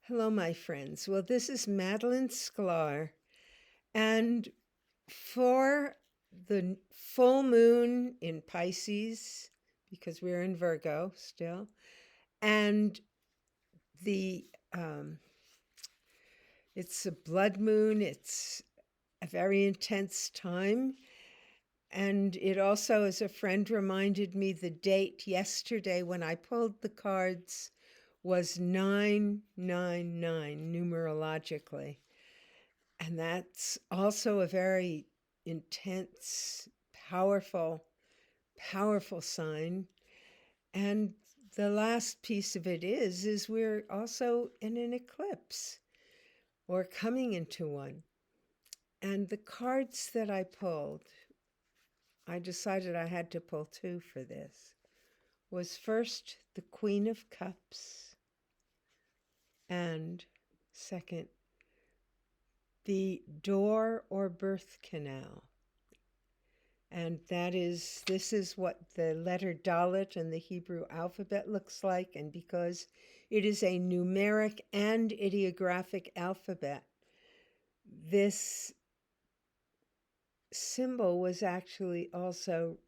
Hello, my friends. Well, this is Madeline Sklar, and for the full moon in Pisces, because we're in Virgo still, and the it's a blood moon. It's a very intense time, and it also, as a friend reminded me, the date yesterday when I pulled the cards was 999 numerologically. And that's also a very intense, powerful, powerful sign. And the last piece of it is we're also in an eclipse or coming into one. And the cards that I pulled, I decided I had to pull two for this, was first the Queen of Cups and second, the door or birth canal. And this is what the letter Dalet in the Hebrew alphabet looks like. And because it is a numeric and ideographic alphabet, this symbol was actually also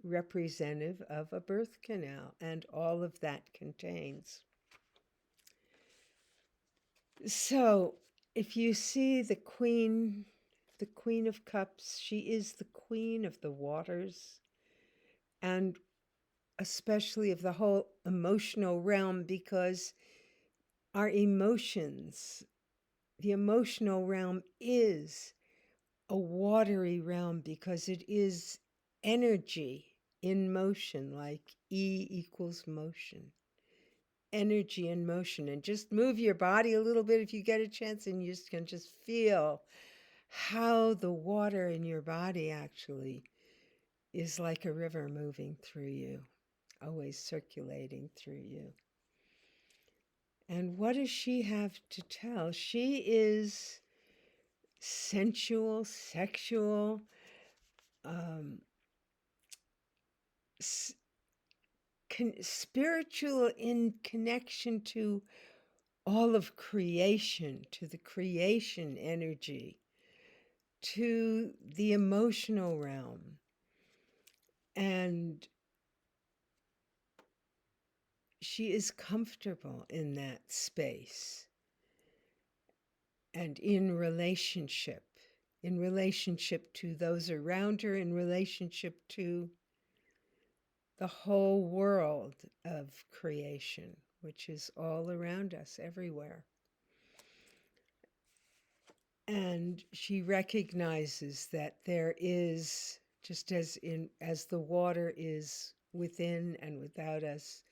representative of a birth canal and all of that contains. So if you see the Queen of Cups, she is the queen of the waters, and especially of the whole emotional realm, because our emotions, the emotional realm is a watery realm because it is energy in motion, like E equals motion. Energy in motion. And just move your body a little bit if you get a chance, and you can just feel how the water in your body actually is like a river moving through you, always circulating through you. And what does she have to tell? She is sensual, sexual, spiritual in connection to all of creation, to the creation energy, to the emotional realm. And she is comfortable in that space and in relationship to those around her, in relationship to the whole world of creation, which is all around us, everywhere. And she recognizes that there is, just as the water is within and without us,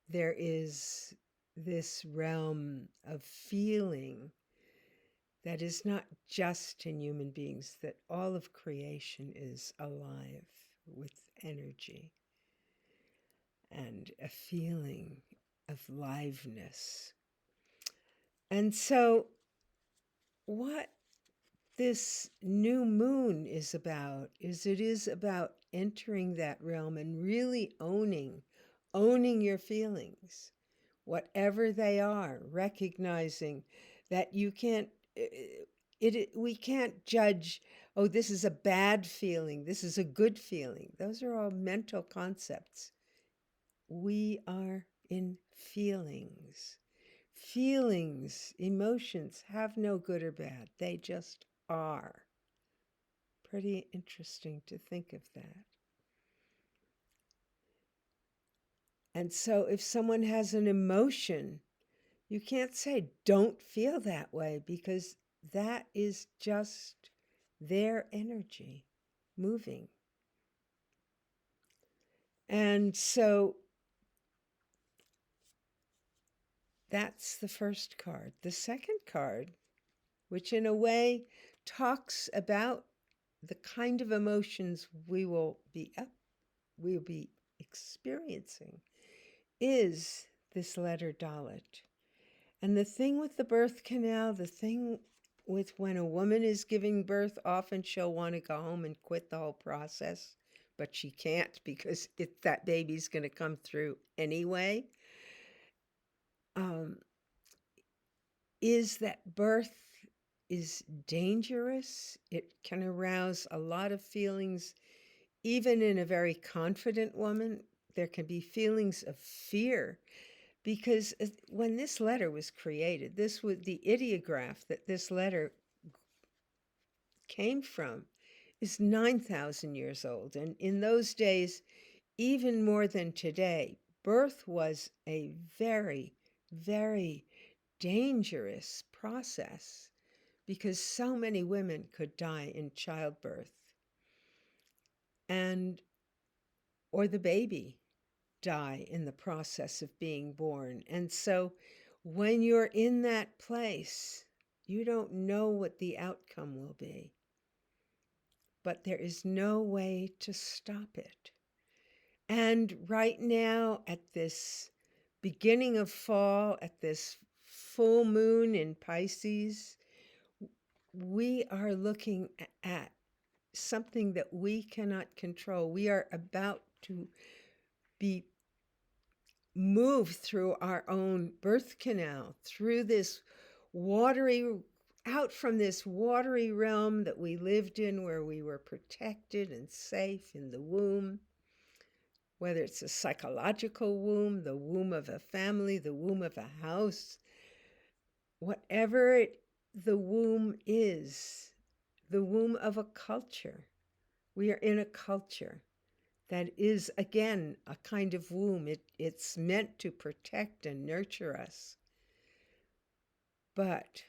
there is this realm of feeling that is not just in human beings, that all of creation is alive with energy and a feeling of liveness. And so what this new moon is about is it is about entering that realm and really owning your feelings, whatever they are, recognizing that you can't, we can't judge, oh, this is a bad feeling, this is a good feeling. Those are all mental concepts. We are in feelings. Feelings, emotions have no good or bad. They just are. Pretty interesting to think of that. And so if someone has an emotion, you can't say, don't feel that way, because that is just their energy moving. And so that's the first card. The second card, which in a way talks about the kind of emotions we will be experiencing, is this letter Dalet. And the thing with the birth canal, the thing with when a woman is giving birth, often she'll want to go home and quit the whole process, but she can't, because that baby's going to come through anyway. is that birth is dangerous. It can arouse a lot of feelings, even in a very confident woman. There can be feelings of fear because when this letter was created, this was the ideograph that this letter came from is 9,000 years old. And in those days, even more than today, birth was a very, very dangerous process because so many women could die in childbirth and or the baby die in the process of being born. And so when you're in that place, you don't know what the outcome will be, but there is no way to stop it. And right now, at this beginning of fall, at this full moon in Pisces, we are looking at something that we cannot control. We are about to be moved through our own birth canal, through this watery, out from this watery realm that we lived in where we were protected and safe in the womb, whether it's a psychological womb, the womb of a family, the womb of a house, whatever the womb is, the womb of a culture. We are in a culture that is, again, a kind of womb. It's meant to protect and nurture us. But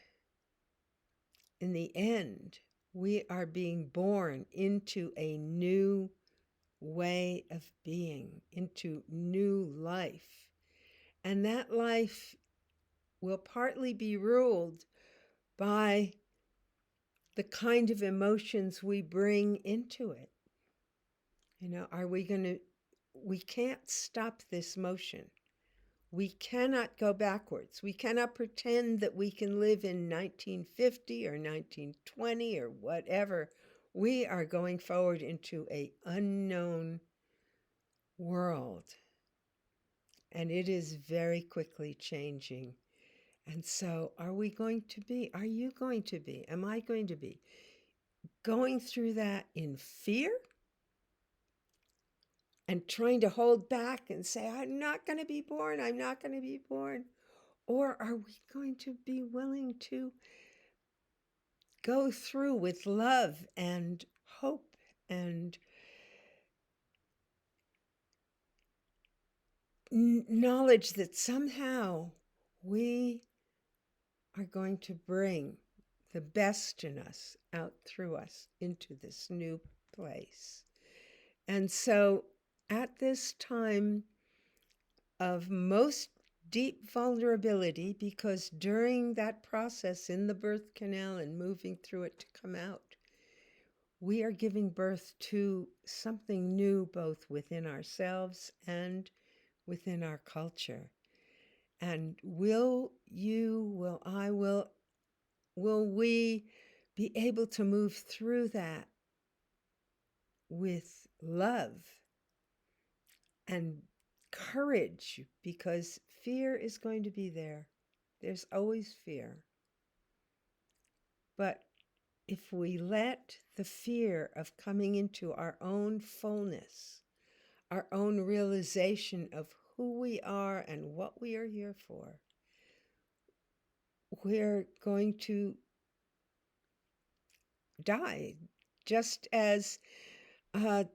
in the end, we are being born into a new way of being, into new life. And that life will partly be ruled by the kind of emotions we bring into it. You know, we can't stop this motion. We cannot go backwards. We cannot pretend that we can live in 1950 or 1920 or whatever. We are going forward into an unknown world. And it is very quickly changing. And so are you going to be, am I going to be going through that in fear and trying to hold back and say, I'm not going to be born, I'm not going to be born? Or are we going to be willing to go through with love and hope and knowledge that somehow we are going to bring the best in us out through us into this new place? And so at this time of most deep vulnerability, because during that process in the birth canal and moving through it to come out, we are giving birth to something new, both within ourselves and within our culture. And will we be able to move through that with love and courage? Because fear is going to be there. There's always fear. But if we let the fear of coming into our own fullness, our own realization of who we are and what we are here for, we're going to die, just as a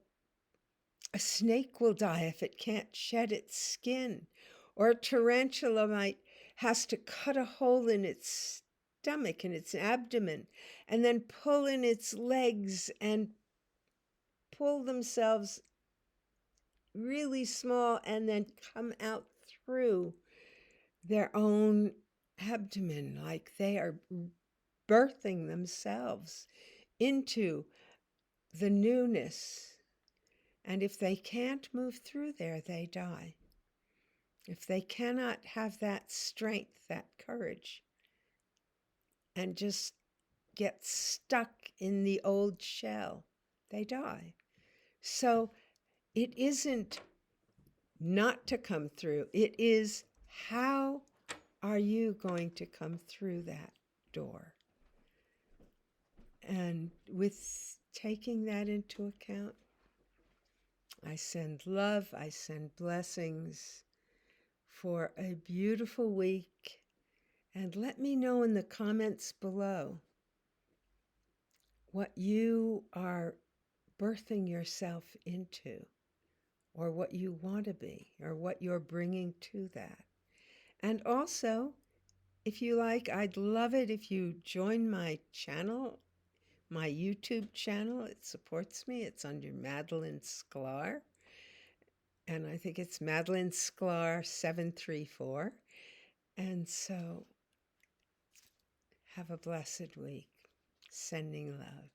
snake will die if it can't shed its skin, or a tarantula has to cut a hole in its stomach and its abdomen and then pull in its legs and pull themselves really small and then come out through their own abdomen, like they are birthing themselves into the newness. And if they can't move through there, they die. If they cannot have that strength, that courage, and just get stuck in the old shell, they die. So it isn't not to come through. It is, how are you going to come through that door? And with taking that into account, I send love, I send blessings for a beautiful week. And let me know in the comments below what you are birthing yourself into, or what you want to be, or what you're bringing to that. And also, if you like, I'd love it if you join my channel, my YouTube channel. It supports me. It's under Madeline Sklar. And I think it's Madeline Sklar 734. And so have a blessed week. Sending love.